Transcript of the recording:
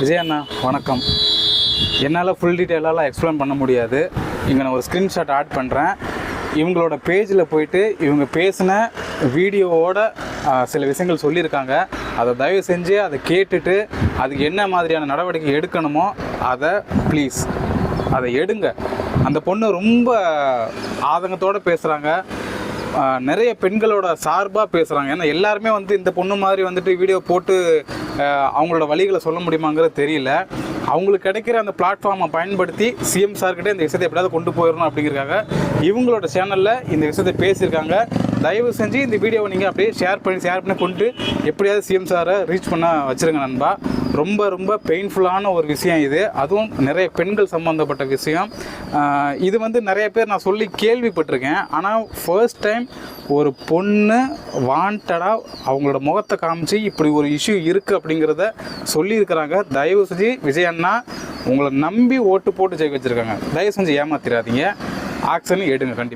விஜய் அண்ணா வணக்கம். என்னால் full டீட்டெயிலாலாம் explain பண்ண முடியாது. இங்கே நான் ஒரு ஸ்க்ரீன்ஷாட் ஆட் பண்ணுறேன். இவங்களோட பேஜில் போயிட்டு இவங்க பேசின வீடியோவோட சில விஷயங்கள் சொல்லியிருக்காங்க. அதை தயவு செஞ்சு அதை கேட்டுட்டு அதுக்கு என்ன மாதிரியான நடவடிக்கை எடுக்கணுமோ அதை ப்ளீஸ் அதை எடுங்க. அந்த பொண்ணு ரொம்ப ஆதங்கத்தோடு பேசுகிறாங்க. நிறைய பெண்களோட சார்பாக பேசுகிறாங்க. ஏன்னா எல்லாருமே இந்த பொண்ணு மாதிரி வீடியோ போட்டு அவங்களோட வழிகளை சொல்ல முடியுமாங்கிறது தெரியல. அவங்களுக்கு கிடைக்கிற அந்த பிளாட்ஃபார்மை பயன்படுத்தி சிஎம் சார்கிட்ட இந்த விஷயத்தை எப்படியாவது கொண்டு போயிடணும் அப்படிங்கிறக்காக இவங்களோட சேனலில் இந்த விஷயத்தை பேசியிருக்காங்க. தயவு செஞ்சு இந்த வீடியோவை நீங்கள் அப்படியே ஷேர் பண்ணி கொண்டு எப்படியாவது சிஎம் சாரை ரீச் பண்ண வச்சுருங்க நண்பா. ரொம்ப ரொம்ப பெயின்ஃபுல்லான ஒரு விஷயம் இது. அதுவும் நிறைய பெண்கள் சம்மந்தப்பட்ட விஷயம். இது நிறைய பேர் நான் சொல்லி கேள்விப்பட்டிருக்கேன். ஆனால் ஃபர்ஸ்ட் டைம் ஒரு பொண்ணு வாண்டடாக அவங்களோட முகத்தை காமிச்சு இப்படி ஒரு இஷ்யூ இருக்குது அப்படிங்கிறத சொல்லியிருக்கிறாங்க. தயவு செஞ்சு விஜய் அண்ணா உங்களை நம்பி ஓட்டு போட்டு ஜெயிக்க வச்சுருக்காங்க. தயவு செஞ்சு ஏமாத்திராதீங்க. ஆக்ஷன் எடுங்க கண்டிப்பாக.